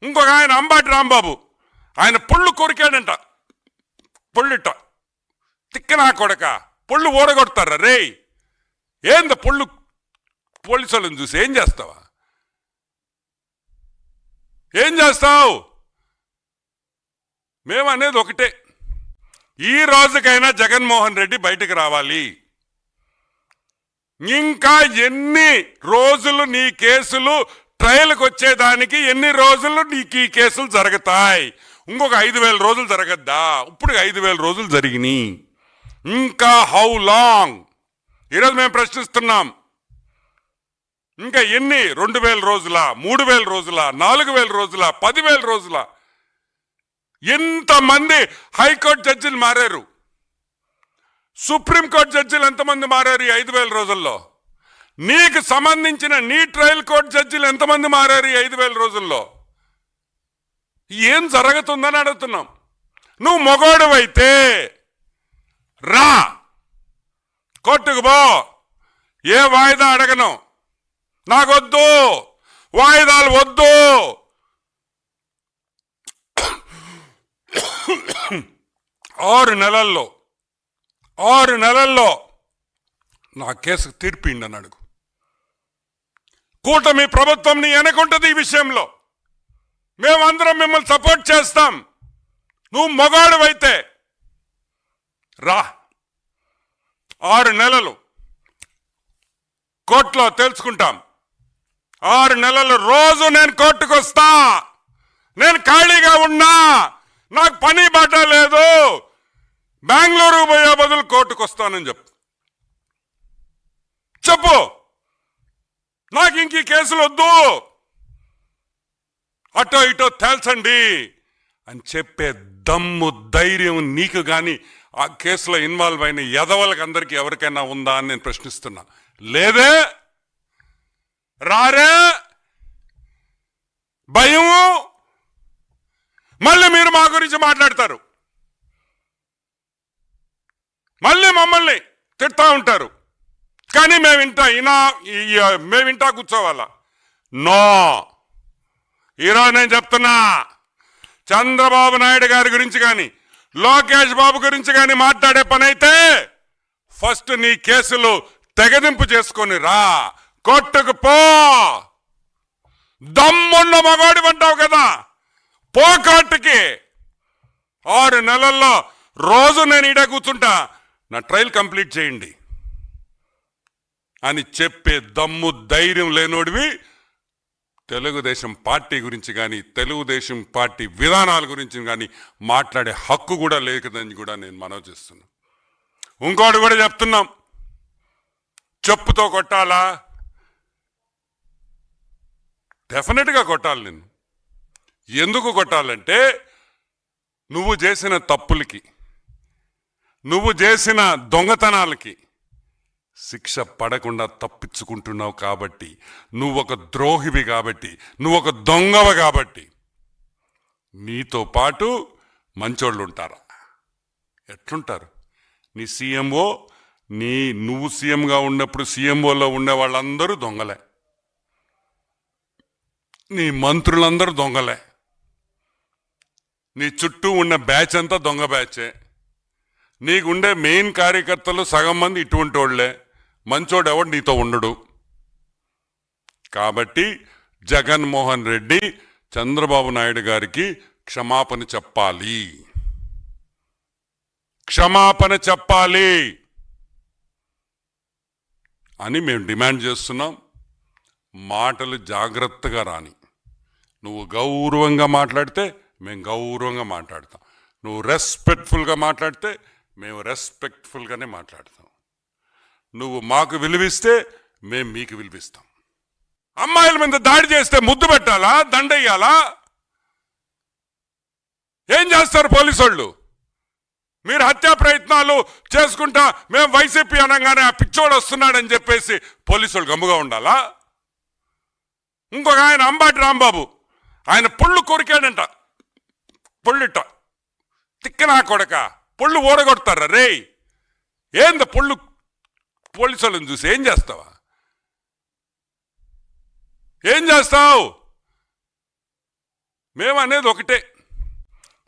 ఇంకొక ఆయన అంబాటి రాంబాబు, ఆయన పొళ్ళు కొరికాడంట. పొళ్ళుట తిక్కనా కొడక, పొళ్ళు ఓడగొడతారా రే? ఏంద పొళ్ళు? పోలీసు వాళ్ళని చూసి ఏం చేస్తావా? ఏం చేస్తావు? మేమనేది ఒకటే, ఈ రోజుకైనా జగన్మోహన్ రెడ్డి బయటకు రావాలి. ఇంకా ఎన్ని రోజులు నీ కేసులు ట్రయల్కి వచ్చేదానికి, ఎన్ని రోజులు నీకు ఈ కేసులు జరుగుతాయి? ఇంకొక 5,000 రోజులు జరగద్దా? ఇప్పుడు 5,000 రోజులు జరిగినాయి, ఇంకా హౌ లాంగ్? ఈరోజు మేము ప్రశ్నిస్తున్నాం. ఇంకా ఎన్ని? 2,000 రోజుల, 3,000 రోజుల, 4,000 రోజుల, 10,000 రోజుల? ఎంతమంది హైకోర్టు జడ్జిలు మారారు? సుప్రీంకోర్టు జడ్జిలు ఎంతమంది మారారు ఈ 5,000 రోజుల్లో? నీకు సంబంధించిన నీ ట్రయల్ కోర్టు జడ్జిలు ఎంతమంది మారారు ఈ 5,000 రోజుల్లో? ఏం జరుగుతుందని అడుగుతున్నాం. నువ్వు మొగోడువైతే రా, కోర్టుకు పో, ఏ వాయిదా అడగను, నాకొద్దు, వాయిదాలు వద్దు. 6 నెలల్లో నా కేసుకు తీర్పిండి అని అడుగు. కూటమి ప్రభుత్వం నీ వెనకుంటుంది ఈ విషయంలో. మేమందరం మిమ్మల్ని సపోర్ట్ చేస్తాం. నువ్వు మగాడువైతే రా, 6 నెలలు కోర్టులో తెలుసుకుంటాం. 6 నెలలు రోజు నేను కోర్టుకు వస్తా. నేను ఖాళీగా ఉన్నా, నాకు పని బాట లేదు, బెంగళూరు పోయే బదులు కోర్టుకు వస్తానని చెప్పు. నాకు ఇంక కేసులు వద్దు, అటో ఇటో తేల్చండి అని చెప్పే దమ్ము, ధైర్యం నీకు కానీ ఆ కేసులో ఇన్వాల్వ్ అయిన ఎదవలకు అందరికీ ఎవరికైనా ఉందా అని నేను ప్రశ్నిస్తున్నా. లేదే, రారే, భయము. మళ్ళీ మీరు మా గురించి మాట్లాడతారు, మళ్ళీ మమ్మల్ని తిడతా ఉంటారు. కానీ మేము వింటా కూర్చోవాలా? నో. ఈరోజు నేను చెప్తున్నా, చంద్రబాబు నాయుడు గారి గురించి కానీ లోకేష్ బాబు గురించి కానీ మాట్లాడే పని అయితే ఫస్ట్ నీ కేసులు తెగదింపు చేసుకొని రా, కోర్టుకు పో. దమ్మున్న మగాడి అంటావు కదా, పో కోర్టుకి. 6 నెలల్లో రోజు నేను ఈడ కూర్చుంటా, నా ట్రయల్ కంప్లీట్ చేయండి అని చెప్పే దమ్ము, ధైర్యం లేనోడివి తెలుగుదేశం పార్టీ గురించి కానీ తెలుగుదేశం పార్టీ విధానాల గురించి కానీ మాట్లాడే హక్కు కూడా లేదని కూడా నేను మనవి చేస్తున్నా. ఇంకోటి కూడా చెప్తున్నాం, చెప్పుతో కొట్టాలా? డెఫినెట్గా కొట్టాలి. నేను ఎందుకు కొట్టాలంటే, నువ్వు చేసిన తప్పులకి, నువ్వు చేసిన దొంగతనాలకి శిక్ష పడకుండా తప్పించుకుంటున్నావు కాబట్టి, నువ్వు ఒక ద్రోహివి కాబట్టి, నువ్వు ఒక దొంగవ కాబట్టి. నీతో పాటు మంచోళ్ళు ఉంటారా? ఎట్లుంటారు? నీ సీఎంఓ, నువ్వు సీఎంగా ఉన్నప్పుడు సీఎంఓలో ఉండే వాళ్ళందరూ దొంగలే, నీ మంత్రులందరూ దొంగలే, నీ చుట్టూ ఉన్న బ్యాచ్ అంతా దొంగ బ్యాచే, నీకుండే మెయిన్ కార్యకర్తలు సగం మంది ఇటువంటి వాళ్లే, మంచోడు ఎవడు నీతో ఉండడు. కాబట్టి జగన్మోహన్ రెడ్డి చంద్రబాబు నాయుడు గారికి క్షమాపణ చెప్పాలి అని మేము డిమాండ్ చేస్తున్నాం. మాటలు జాగ్రత్తగా రాని. నువ్వు గౌరవంగా మాట్లాడితే మేము గౌరవంగా మాట్లాడతాం, నువ్వు రెస్పెక్ట్ఫుల్గా మాట్లాడితే మేము రెస్పెక్ట్ఫుల్గానే మాట్లాడతాం. నువ్వు మాకు విలువిస్తే మేము మీకు విలువిస్తాం. అమ్మాయిల మీద దాడి చేస్తే ముద్దు పెట్టాలా, దండయ్యాలా? ఏం చేస్తారు పోలీసు వాళ్ళు? మీరు హత్యా ప్రయత్నాలు చేసుకుంటా మేము వైసీపీ అనగానే ఆ పిచ్చోడు వస్తున్నాడని చెప్పేసి పోలీసు వాళ్ళు గమ్ముగా ఉండాలా? ఇంకొక ఆయన అంబాటి రాంబాబు, ఆయన పొళ్ళు కొరికాడంట. పొళ్ళుట తిక్కనా కొడక, పొళ్ళు ఓడగొడతారా రే? ఏంద పొళ్ళు? పోలీసు వాళ్ళని చూసి ఏం చేస్తావా? ఏం చేస్తావు? మేము అనేది ఒకటే,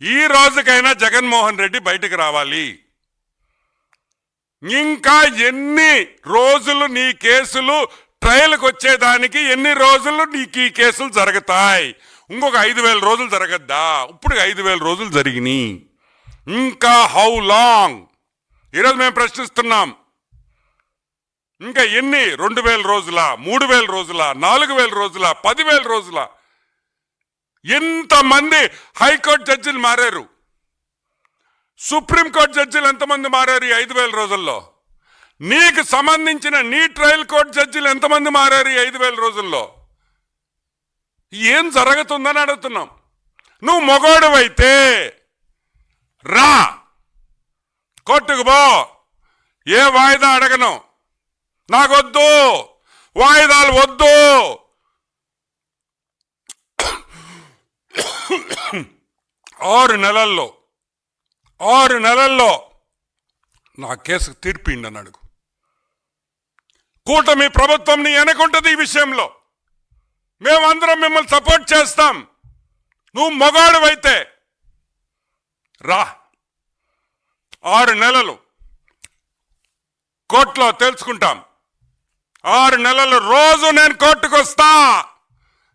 ఈ రోజుకైనా జగన్మోహన్ రెడ్డి బయటకు రావాలి. ఇంకా ఎన్ని రోజులు నీ కేసులు ట్రయల్కి వచ్చేదానికి, ఎన్ని రోజులు నీకు ఈ కేసులు జరుగుతాయి? ఇంకొక 5,000 రోజులు జరగద్దా? ఇప్పుడు 5,000 రోజులు జరిగినాయి. ఇంకా హౌ లాంగ్? ఈరోజు మేము ప్రశ్నిస్తున్నాం. ఇంకా ఎన్ని? 2,000 రోజుల, 3,000 రోజుల, 4,000 రోజుల, 10,000 రోజుల? ఎంతమంది హైకోర్టు జడ్జిలు మారారు? సుప్రీంకోర్టు జడ్జిలు ఎంతమంది మారారు ఈ 5,000 రోజుల్లో? నీకు సంబంధించిన నీ ట్రయల్ కోర్టు జడ్జిలు ఎంతమంది మారారు ఈ 5,000 రోజుల్లో? ఏం జరుగుతుందని అడుగుతున్నాం. నువ్వు మొగోడువైతే రా, కోర్టుకు పో, ఏ వాయిదా అడగను, నాకొద్దు, వాయిదాలు వద్దు. 6 నెలల్లో నా కేసు తీర్పిండి అని అడుగు. కూటమి ప్రభుత్వం నీ వెనకుంటది ఈ విషయంలో. మేమందరం మిమ్మల్ని సపోర్ట్ చేస్తాం. నువ్వు మగాడువైతే రా, 6 నెలలు కోర్టులో తెలుసుకుంటాం. 6 నెలలు రోజు నేను కోర్టుకు వస్తా.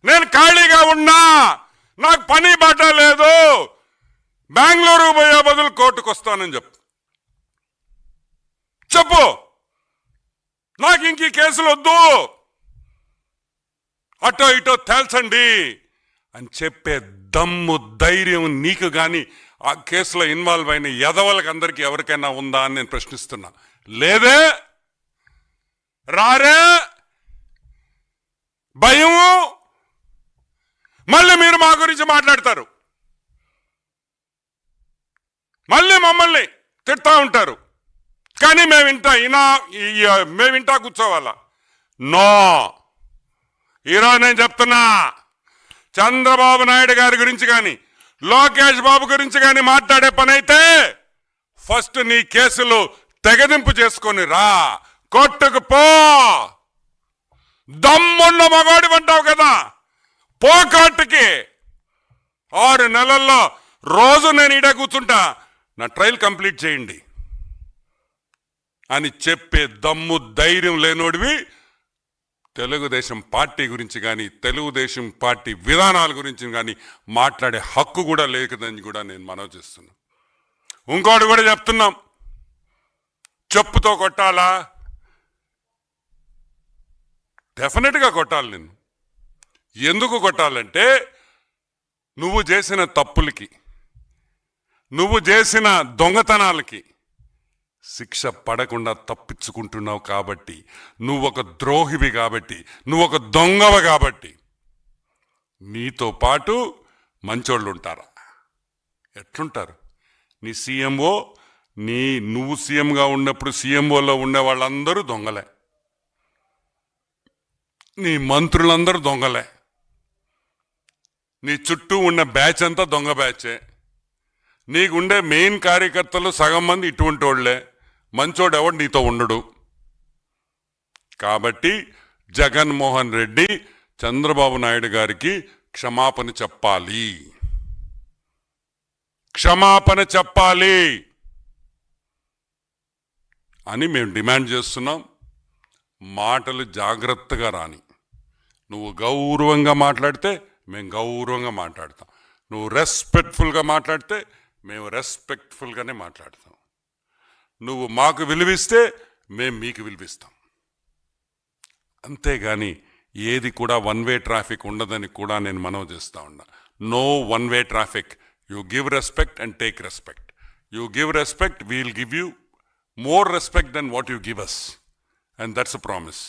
నేను ఖాళీగా ఉన్నా, నాకు పని బాట లేదు, బెంగళూరు పోయే బదులు కోర్టుకు వస్తానని చెప్పు. నాకు ఇంక కేసులు వద్దు, అటో ఇటో తేల్చండి అని చెప్పే దమ్ము, ధైర్యం నీకు కానీ ఆ కేసులో ఇన్వాల్వ్ అయిన ఎదవలకు అందరికీ ఎవరికైనా ఉందా అని నేను ప్రశ్నిస్తున్నా. లేదే, రారే, భయము. మళ్ళీ మీరు మా గురించి మాట్లాడతారు, మళ్ళీ మమ్మల్ని తిడతా ఉంటారు. కానీ మేమింటా కూర్చోవాలా? నో. ఈరోజు నేను చెప్తున్నా, చంద్రబాబు నాయుడు గారి గురించి కానీ లోకేష్ బాబు గురించి కానీ మాట్లాడే పని అయితే ఫస్ట్ నీ కేసులు తెగదింపు చేసుకొని రా, కోర్టుకు పో. దమ్మున్న మగాడి అంటావు కదా, పో కోర్టుకి. 6 నెలల్లో రోజు నేను ఈడ కూర్చుంటా, నా ట్రయల్ కంప్లీట్ చేయండి అని చెప్పే దమ్ము, ధైర్యం లేనోడివి తెలుగుదేశం పార్టీ గురించి కానీ తెలుగుదేశం పార్టీ విధానాల గురించి కానీ మాట్లాడే హక్కు కూడా లేదని కూడా నేను మనవి చేస్తున్నా. ఇంకోటి కూడా చెప్తున్నాం, చెప్పుతో కొట్టాలా? డెఫినెట్గా కొట్టాలి. నేను ఎందుకు కొట్టాలంటే, నువ్వు చేసిన తప్పులకి, నువ్వు చేసిన దొంగతనాలకి శిక్ష పడకుండా తప్పించుకుంటున్నావు కాబట్టి, నువ్వు ఒక ద్రోహివి కాబట్టి, నువ్వు ఒక దొంగవ కాబట్టి. నీతో పాటు మంచోళ్ళు ఉంటారా? ఎట్లుంటారు? నీ సీఎంఓ, నువ్వు సీఎంగా ఉన్నప్పుడు సీఎంఓలో ఉండే వాళ్ళందరూ దొంగలే, నీ మంత్రులందరూ దొంగలే, నీ చుట్టూ ఉన్న బ్యాచ్ అంతా దొంగ బ్యాచే, నీకుండే మెయిన్ కార్యకర్తలు సగం మంది ఇటువంటి వాళ్లే, మంచోడు ఎవడు నీతో ఉండడు. కాబట్టి జగన్మోహన్ రెడ్డి చంద్రబాబు నాయుడు గారికి క్షమాపణ చెప్పాలి అని మేము డిమాండ్ చేస్తున్నాం. మాటలు జాగ్రత్తగా రాని. నువ్వు గౌరవంగా మాట్లాడితే మేము గౌరవంగా మాట్లాడతాం, నువ్వు రెస్పెక్ట్ఫుల్గా మాట్లాడితే మేము రెస్పెక్ట్ఫుల్గానే మాట్లాడతాం. నువ్వు మాకు విలువిస్తే మేము మీకు విలువిస్తాం. అంతేగాని ఏది కూడా 1 వే ట్రాఫిక్ ఉండదని కూడా నేను మనవి చేస్తా ఉన్నా. No 1 way traffic. You give respect and take respect. You give respect, we'll give you more respect than what you give us, and that's a promise.